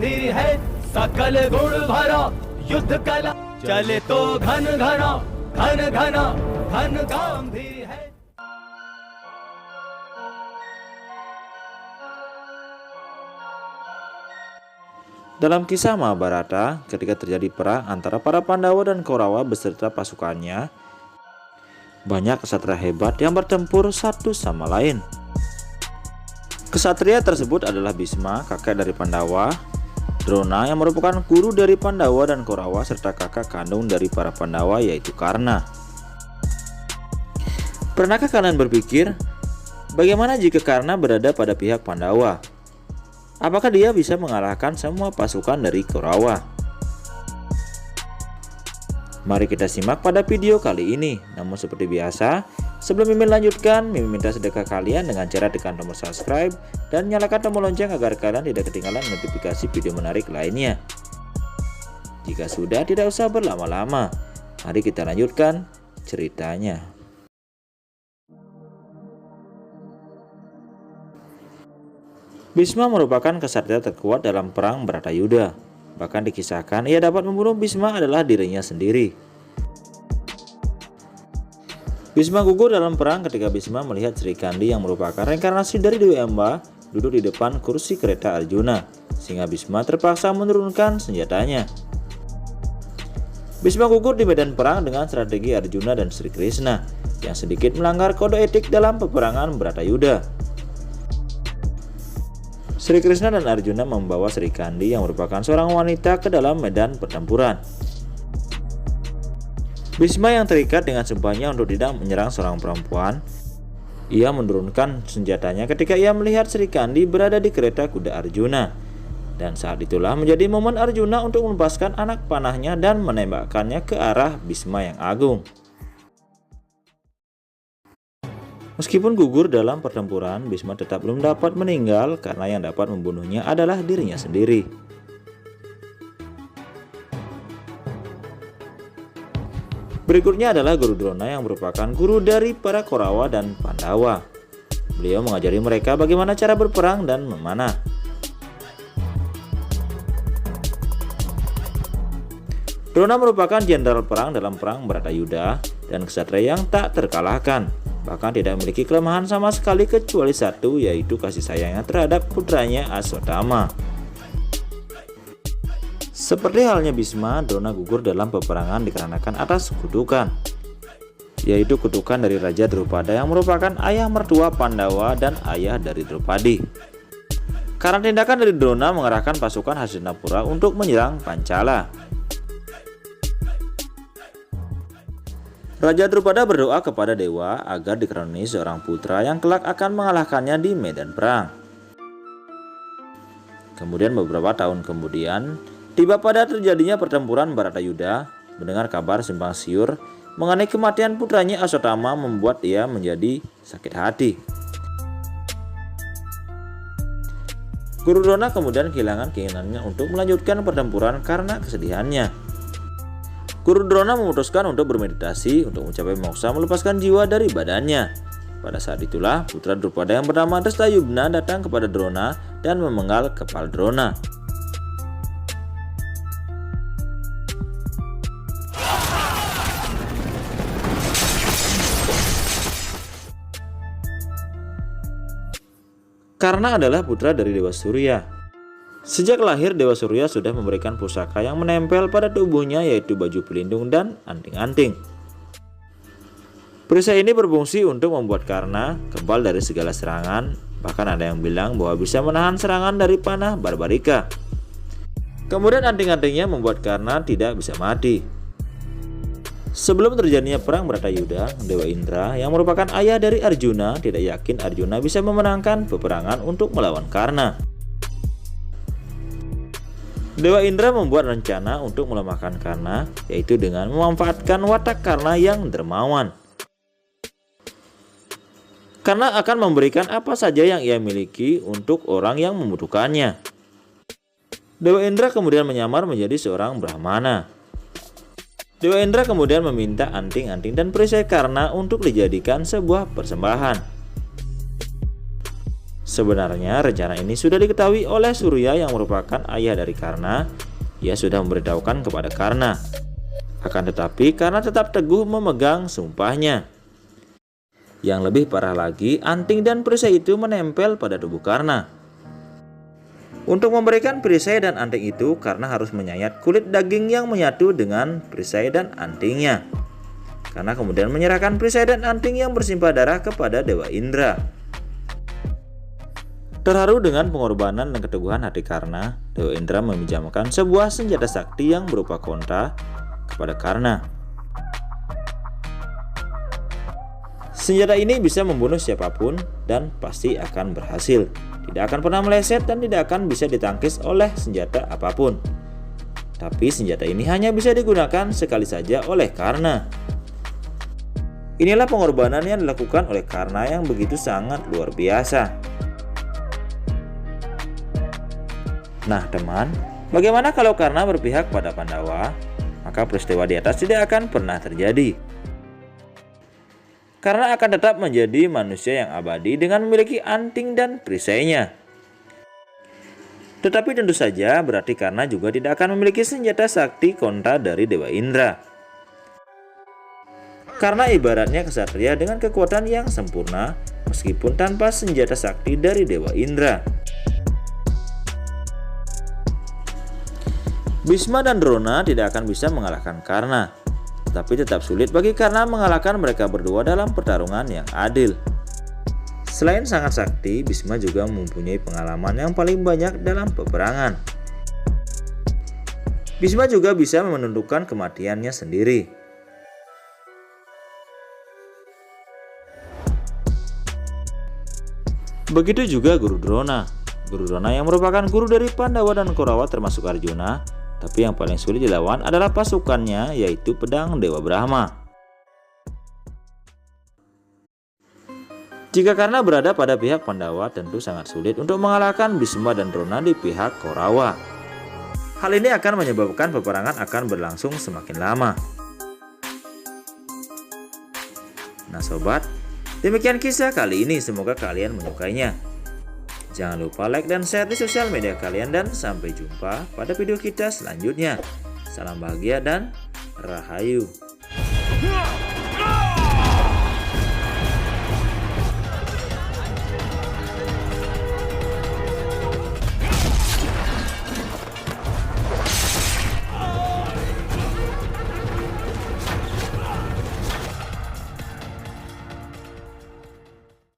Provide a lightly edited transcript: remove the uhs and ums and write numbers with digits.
गांधी है सकल गुण भरा युद्ध कला चले तो घन घना घन घना घन गांधी है. Dalam kisah Mahabharata, ketika terjadi perang antara para Pandawa dan Kaurawa beserta pasukannya, banyak ksatria hebat yang bertempur satu sama lain. Ksatria tersebut adalah Bhisma, kakek dari Pandawa, Drona yang merupakan guru dari Pandawa dan Kaurawa, serta kakak kandung dari para Pandawa yaitu Karna. Pernahkah kalian berpikir, bagaimana jika Karna berada pada pihak Pandawa? Apakah dia bisa mengalahkan semua pasukan dari Kaurawa? Mari kita simak pada video kali ini. Namun seperti biasa, sebelum Mimin lanjutkan, Mimin minta sedekah kalian dengan cara tekan tombol subscribe dan nyalakan tombol lonceng agar kalian tidak ketinggalan notifikasi video menarik lainnya. Jika sudah, tidak usah berlama-lama. Mari kita lanjutkan ceritanya. Bhisma merupakan ksatria terkuat dalam perang Bharatayuddha. Bahkan dikisahkan ia dapat membunuh Bhisma adalah dirinya sendiri. Bhisma gugur dalam perang ketika Bhisma melihat Sri Kandi yang merupakan reinkarnasi dari Dewi Amba duduk di depan kursi kereta Arjuna, sehingga Bhisma terpaksa menurunkan senjatanya. Bhisma gugur di medan perang dengan strategi Arjuna dan Sri Krishna yang sedikit melanggar kode etik dalam peperangan Bharatayuddha. Sri Krishna dan Arjuna membawa Sri Kandi yang merupakan seorang wanita ke dalam medan pertempuran. Bhisma yang terikat dengan sumpahnya untuk tidak menyerang seorang perempuan, ia menurunkan senjatanya ketika ia melihat Sri Kandi berada di kereta kuda Arjuna. Dan saat itulah menjadi momen Arjuna untuk melepaskan anak panahnya dan menembakkannya ke arah Bhisma yang agung. Meskipun gugur dalam pertempuran, Bhisma tetap belum dapat meninggal karena yang dapat membunuhnya adalah dirinya sendiri. Berikutnya adalah Guru Drona yang merupakan guru dari para Kaurawa dan Pandawa. Beliau mengajari mereka bagaimana cara berperang dan memanah. Drona merupakan jenderal perang dalam perang Bharatayuddha dan ksatria yang tak terkalahkan. Bahkan tidak memiliki kelemahan sama sekali kecuali satu, yaitu kasih sayangnya terhadap putranya Aswatthama. Seperti halnya Bhisma, Drona gugur dalam peperangan dikarenakan atas kutukan, yaitu kutukan dari Raja Drupada yang merupakan ayah mertua Pandawa dan ayah dari Drupadi. Karena tindakan dari Drona mengerahkan pasukan Hastinapura untuk menyerang Pancala. Raja Drupada berdoa kepada dewa agar dikaruniai seorang putra yang kelak akan mengalahkannya di medan perang. Kemudian beberapa tahun kemudian, tiba pada terjadinya pertempuran Bharatayuddha. Mendengar kabar simpang siur mengenai kematian putranya Aswatthama membuat ia menjadi sakit hati. Guru Drona kemudian kehilangan keinginannya untuk melanjutkan pertempuran karena kesedihannya. Guru Drona memutuskan untuk bermeditasi untuk mencapai moksa melepaskan jiwa dari badannya. Pada saat itulah putra Drupada yang bernama Drestayumna datang kepada Drona dan memenggal kepala Drona. Karna adalah putra dari Dewa Surya. Sejak lahir, Dewa Surya sudah memberikan pusaka yang menempel pada tubuhnya, yaitu baju pelindung dan anting-anting. Perisai ini berfungsi untuk membuat Karna kebal dari segala serangan. Bahkan ada yang bilang bahwa bisa menahan serangan dari panah Barbarika. Kemudian anting-antingnya membuat Karna tidak bisa mati. Sebelum terjadinya perang Bharatayuddha, Dewa Indra yang merupakan ayah dari Arjuna tidak yakin Arjuna bisa memenangkan peperangan untuk melawan Karna. Dewa Indra membuat rencana untuk melemahkan Karna, yaitu dengan memanfaatkan watak Karna yang dermawan. Karna akan memberikan apa saja yang ia miliki untuk orang yang membutuhkannya. Dewa Indra kemudian menyamar menjadi seorang Brahmana. Dewa Indra kemudian meminta anting-anting dan perisai Karna untuk dijadikan sebuah persembahan. Sebenarnya rencana ini sudah diketahui oleh Surya yang merupakan ayah dari Karna. Ia sudah memberitahukan kepada Karna. Akan tetapi Karna tetap teguh memegang sumpahnya. Yang lebih parah lagi, anting dan perisai itu menempel pada tubuh Karna. Untuk memberikan perisai dan anting itu, Karna harus menyayat kulit daging yang menyatu dengan perisai dan antingnya. Karna kemudian menyerahkan perisai dan anting yang bersimpah darah kepada Dewa Indra. Terharu dengan pengorbanan dan keteguhan hati Karna, Dewa Indra meminjamkan sebuah senjata sakti yang berupa kontra kepada Karna. Senjata ini bisa membunuh siapapun dan pasti akan berhasil. Tidak akan pernah meleset dan tidak akan bisa ditangkis oleh senjata apapun. Tapi senjata ini hanya bisa digunakan sekali saja oleh Karna. Inilah pengorbanan yang dilakukan oleh Karna yang begitu sangat luar biasa. Nah teman, bagaimana kalau Karna berpihak pada Pandawa? Maka peristiwa di atas tidak akan pernah terjadi. Karna akan tetap menjadi manusia yang abadi dengan memiliki anting dan perisainya. Tetapi tentu saja berarti Karna juga tidak akan memiliki senjata sakti kontra dari Dewa Indra. Karna ibaratnya kesatria dengan kekuatan yang sempurna meskipun tanpa senjata sakti dari Dewa Indra. Bhisma dan Drona tidak akan bisa mengalahkan Karna. Tapi tetap sulit bagi Karna mengalahkan mereka berdua dalam pertarungan yang adil. Selain sangat sakti, Bhisma juga mempunyai pengalaman yang paling banyak dalam peperangan. Bhisma juga bisa menentukan kematiannya sendiri. Begitu juga Guru Drona. Guru Drona yang merupakan guru dari Pandawa dan Kaurawa termasuk Arjuna. Tapi yang paling sulit dilawan adalah pasukannya, yaitu pedang Dewa Brahma. Jika Karna berada pada pihak Pandawa, tentu sangat sulit untuk mengalahkan Bhisma dan Drona di pihak Kaurawa. Hal ini akan menyebabkan peperangan akan berlangsung semakin lama. Nah sobat, demikian kisah kali ini, semoga kalian menyukainya. Jangan lupa like dan share di sosial media kalian dan sampai jumpa pada video kita selanjutnya. Salam bahagia dan rahayu.